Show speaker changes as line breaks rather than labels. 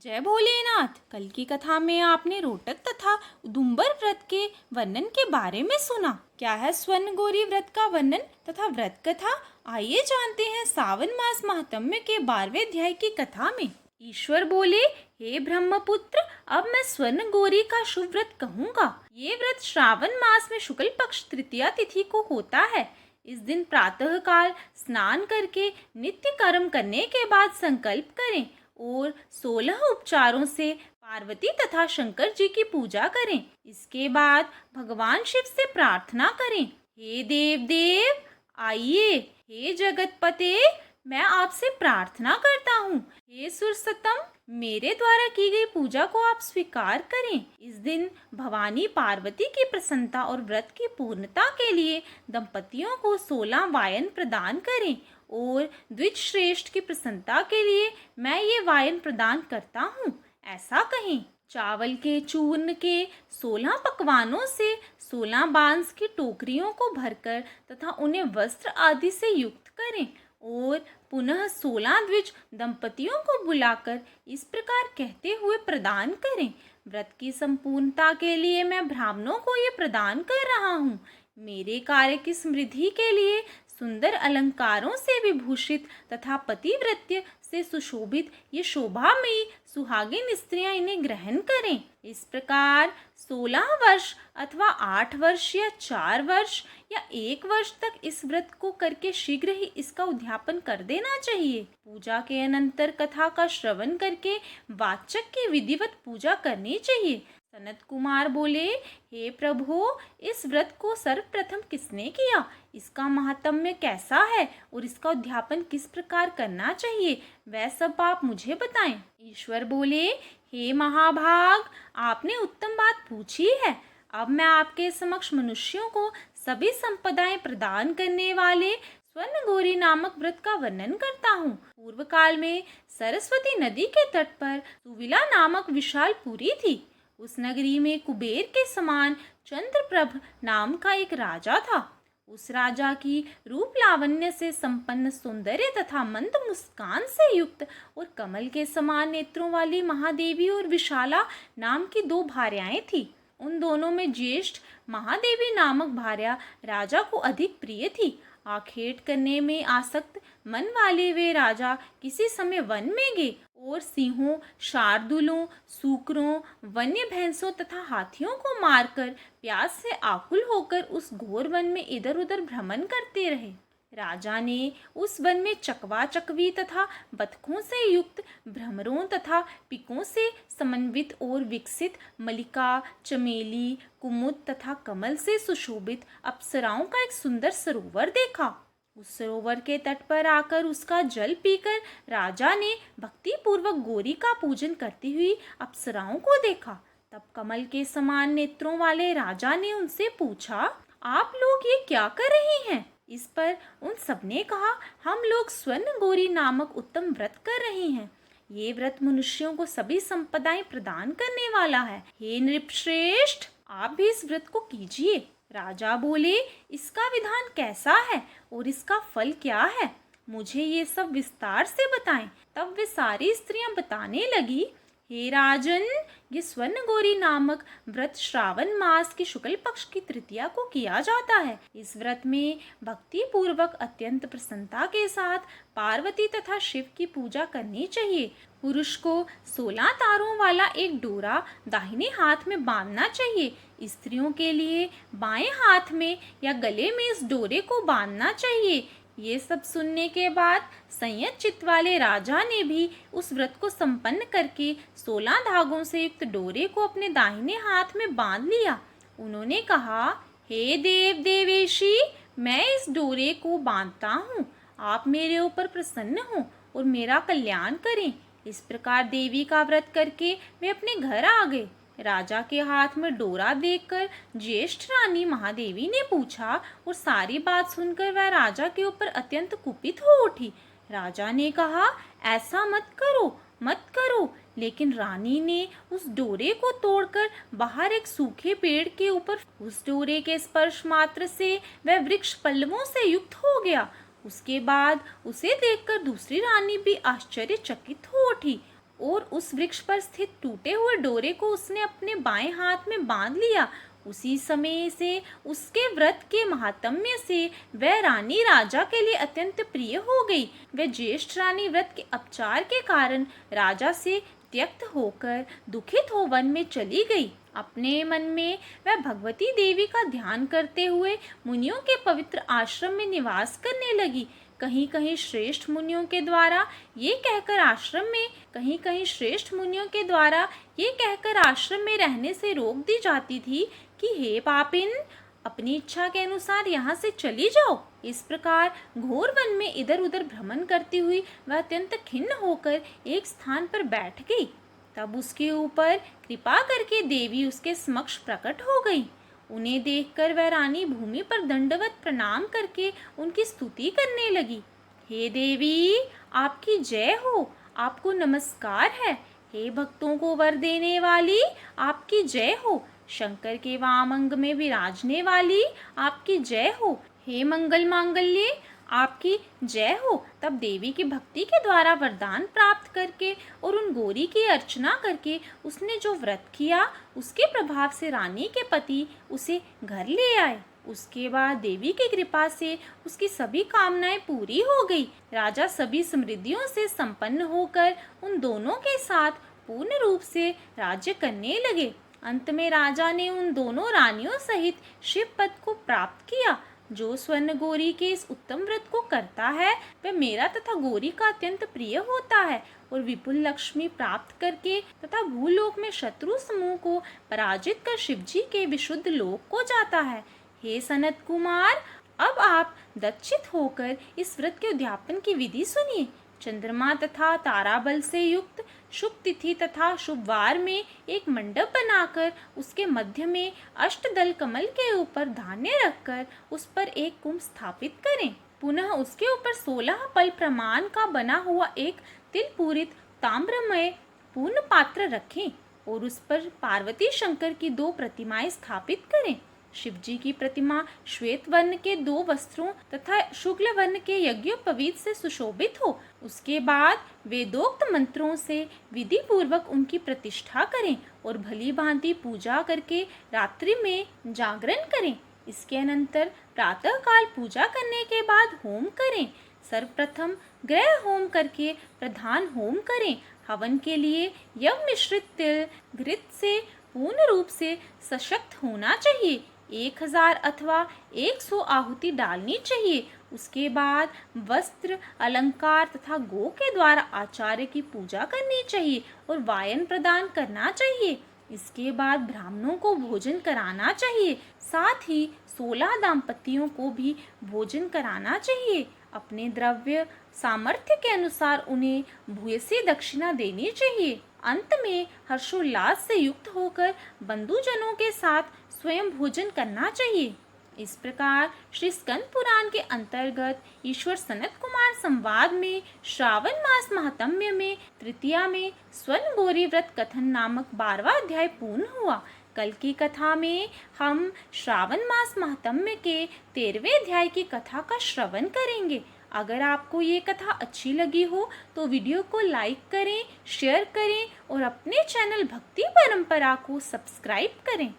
जय भोलेनाथ। कल की कथा में आपने रोटक तथा उदुम्बर व्रत के वर्णन के बारे में सुना। क्या है स्वर्ण गौरी व्रत का वर्णन तथा व्रत कथा? आइए जानते हैं सावन मास महात्म्य के 12वें अध्याय की कथा में। ईश्वर बोले, हे ब्रह्मपुत्र, अब मैं स्वर्ण गौरी का शुभ व्रत कहूँगा। ये व्रत श्रावण मास में शुक्ल पक्ष तृतीया तिथि को होता है। इस दिन प्रातः काल स्नान करके नित्य कर्म करने के बाद संकल्प करें और 16 उपचारों से पार्वती तथा शंकर जी की पूजा करें। इसके बाद भगवान शिव से प्रार्थना करें, हे देव देव आइए, हे जगतपते मैं आपसे प्रार्थना करता हूँ, हे सुरसतम मेरे द्वारा की गई पूजा को आप स्वीकार करें। इस दिन भवानी पार्वती की प्रसन्नता और व्रत की पूर्णता के लिए दंपतियों को 16 वायन प्रदान करें और द्विज श्रेष्ठ की प्रसन्नता के लिए मैं ये वायन प्रदान करता हूँ, ऐसा कहें। चावल के चूर्ण के 16 पकवानों से 16 बांस की टोकरियों को भरकर तथा उन्हें वस्त्र आदि से युक्त करें और पुनः 16 द्विज दंपतियों को बुलाकर इस प्रकार कहते हुए प्रदान करें, व्रत की संपूर्णता के लिए मैं ब्राह्मणों को ये प्रदान कर रहा हूँ। मेरे कार्य की समृद्धि के लिए सुंदर अलंकारों से विभूषित तथा पतिव्रत्य से सुशोभित ये शोभामयी सुहागिन स्त्रियां इन्हें ग्रहण करें। इस प्रकार 16 वर्ष अथवा 8 वर्ष या 4 वर्ष या 1 वर्ष तक इस व्रत को करके शीघ्र ही इसका उद्यापन कर देना चाहिए। पूजा के अनंतर कथा का श्रवण करके वाचक की विधिवत पूजा करनी चाहिए। सनत कुमार बोले, हे प्रभु, इस व्रत को सर्वप्रथम किसने किया? इसका महात्म्य कैसा है और इसका उद्यापन किस प्रकार करना चाहिए, वह सब आप मुझे बताएं। ईश्वर बोले, हे महाभाग, आपने उत्तम बात पूछी है। अब मैं आपके समक्ष मनुष्यों को सभी संपदाएं प्रदान करने वाले स्वर्ण गौरी नामक व्रत का वर्णन करता हूँ। पूर्व काल में सरस्वती नदी के तट पर सुविला नामक विशाल पुरी थी। उस नगरी में कुबेर के समान चंद्रप्रभ नाम का एक राजा था। उस राजा की रूप लावण्य से संपन्न सौंदर्य तथा मंद मुस्कान से युक्त और कमल के समान नेत्रों वाली महादेवी और विशाला नाम की 2 भार्याएं थी। उन दोनों में ज्येष्ठ महादेवी नामक भार्या राजा को अधिक प्रिय थी। आखेट करने में आसक्त मन वाले वे राजा किसी समय वन में गए और सिंहों, शार्दुलों, सूकरों, वन्य भैंसों तथा हाथियों को मारकर प्यास से आकुल होकर उस घोर वन में इधर उधर भ्रमण करते रहे। राजा ने उस वन में चकवा चकवी तथा बतखों से युक्त भ्रमरों तथा पिकों से समन्वित और विकसित मलिका, चमेली, कुमुद तथा कमल से सुशोभित अप्सराओं का एक सुंदर सरोवर देखा। उस सरोवर के तट पर आकर उसका जल पीकर राजा ने भक्ति पूर्वक गौरी का पूजन करती हुई अप्सराओं को देखा। तब कमल के समान नेत्रों वाले राजा ने उनसे पूछा, आप लोग ये क्या कर रही हैं? इस पर उन सबने कहा, हम लोग स्वर्ण गौरी नामक उत्तम व्रत कर रहे हैं। ये व्रत मनुष्यों को सभी संपदाएं प्रदान करने वाला है। हे नृपश्रेष्ठ, आप भी इस व्रत को कीजिए। राजा बोले, इसका विधान कैसा है और इसका फल क्या है? मुझे ये सब विस्तार से बताएं। तब वे सारी स्त्रियां बताने लगी, हे राजन, ये स्वर्ण गौरी नामक व्रत श्रावण मास की शुक्ल पक्ष की तृतीया को किया जाता है। इस व्रत में भक्ति पूर्वक अत्यंत प्रसन्नता के साथ पार्वती तथा शिव की पूजा करनी चाहिए। पुरुष को 16 तारों वाला एक डोरा दाहिने हाथ में बांधना चाहिए। स्त्रियों के लिए बाएं हाथ में या गले में इस डोरे को बांधना चाहिए। ये सब सुनने के बाद संयत चित्त वाले राजा ने भी उस व्रत को संपन्न करके 16 धागों से युक्त डोरे को अपने दाहिने हाथ में बांध लिया। उन्होंने कहा, हे देव देवेशी, मैं इस डोरे को बांधता हूँ, आप मेरे ऊपर प्रसन्न हो और मेरा कल्याण करें। इस प्रकार देवी का व्रत करके वे अपने घर आ गए। राजा के हाथ में डोरा देखकर ज्येष्ठ रानी महादेवी ने पूछा और सारी बात सुनकर वह राजा के ऊपर अत्यंत कुपित हो उठी। राजा ने कहा, ऐसा मत करो, मत करो। लेकिन रानी ने उस डोरे को तोड़कर बाहर एक सूखे पेड़ के ऊपर उस डोरे के स्पर्श मात्र से वह वृक्ष पल्लवों से युक्त हो गया। उसके बाद उसे देखकर दूसरी रानी भी आश्चर्यचकित हो उठी और उस वृक्ष पर स्थित टूटे हुए डोरे को उसने अपने बाएं हाथ में बांध लिया। उसी समय से उसके व्रत के महात्म्य से वह रानी राजा के लिए अत्यंत प्रिय हो गई। वह ज्येष्ठ रानी व्रत के अपचार के कारण राजा से त्यक्त होकर दुखित हो वन में चली गई। अपने मन में वह भगवती देवी का ध्यान करते हुए मुनियों के पवित्र आश्रम में निवास करने लगी। कहीं कहीं श्रेष्ठ मुनियों के द्वारा ये कहकर आश्रम में रहने से रोक दी जाती थी कि हे पापिन, अपनी इच्छा के अनुसार यहाँ से चली जाओ। इस प्रकार घोर वन में इधर उधर भ्रमण करती हुई वह अत्यंत खिन्न होकर एक स्थान पर बैठ गई। तब उसके ऊपर कृपा करके देवी उसके समक्ष प्रकट हो गई। उन्हें देखकर वह रानी भूमि पर दंडवत प्रणाम करके उनकी स्तुति करने लगी। हे देवी, आपकी जय हो, आपको नमस्कार है। हे भक्तों को वर देने वाली, आपकी जय हो। शंकर के वाम अंग में विराजने वाली, आपकी जय हो। हे मंगल मांगल्ये, आपकी जय हो। तब देवी की भक्ति के द्वारा वरदान प्राप्त करके और उन गौरी की अर्चना करके उसने जो व्रत किया, उसके प्रभाव से रानी के पति उसे घर ले आए। उसके बाद देवी की कृपा से उसकी सभी कामनाएं पूरी हो गई। राजा सभी समृद्धियों से संपन्न होकर उन दोनों के साथ पूर्ण रूप से राज्य करने लगे। अंत में राजा ने उन दोनों रानियों सहित शिव पद को प्राप्त किया। जो स्वर्ण गौरी के इस उत्तम व्रत को करता है, वह मेरा तथा गौरी का अत्यंत प्रिय होता है और विपुल लक्ष्मी प्राप्त करके तथा भूलोक में शत्रु समूह को पराजित कर शिवजी के विशुद्ध लोक को जाता है। हे सनत कुमार, अब आप दक्षित होकर इस व्रत के उद्यापन की विधि सुनिए। चंद्रमा तथा ताराबल से युक्त शुभ तिथि तथा शुभ वार में एक मंडप बनाकर उसके मध्य में अष्टदल कमल के ऊपर धान्य रखकर उस पर एक कुंभ स्थापित करें। पुनः उसके ऊपर 16 पल प्रमाण का बना हुआ एक तिल पूरित ताम्रमय पूर्ण पात्र रखें और उस पर पार्वती शंकर की 2 प्रतिमाएं स्थापित करें। शिवजी की प्रतिमा श्वेत वर्ण के 2 वस्त्रों तथा शुक्ल वर्ण के यज्ञोपवीत से सुशोभित हो। उसके बाद वेदोक्त मंत्रों से विधि पूर्वक उनकी प्रतिष्ठा करें और भली भांति पूजा करके रात्रि में जागरण करें। इसके अनंतर प्रातः काल पूजा करने के बाद होम करें। सर्वप्रथम ग्रह होम करके प्रधान होम करें। हवन के लिए यव मिश्रित तिल घृत से पूर्ण रूप से सशक्त होना चाहिए। 1000 अथवा 100 आहुति डालनी चाहिए। उसके बाद वस्त्र, अलंकार तथा गो के द्वारा आचार्य की पूजा करनी चाहिए और वायन प्रदान करना चाहिए। इसके बाद ब्राह्मणों को भोजन कराना चाहिए। साथ ही 16 दाम्पतियों को भी भोजन कराना चाहिए। अपने द्रव्य सामर्थ्य के अनुसार उन्हें भूयसी दक्षिणा देनी चाहिए। अंत में हर्षोल्लास से युक्त होकर बंधुजनों के साथ स्वयं भोजन करना चाहिए। इस प्रकार श्री स्कंद पुराण के अंतर्गत ईश्वर सनत कुमार संवाद में श्रावण मास महात्म्य में तृतीया में स्वर्ण गौरी व्रत कथन नामक 12वां अध्याय पूर्ण हुआ। कल की कथा में हम श्रावण मास महात्म्य के 13वें अध्याय की कथा का श्रवण करेंगे। अगर आपको ये कथा अच्छी लगी हो तो वीडियो को लाइक करें, शेयर करें और अपने चैनल भक्ति परंपरा को सब्सक्राइब करें।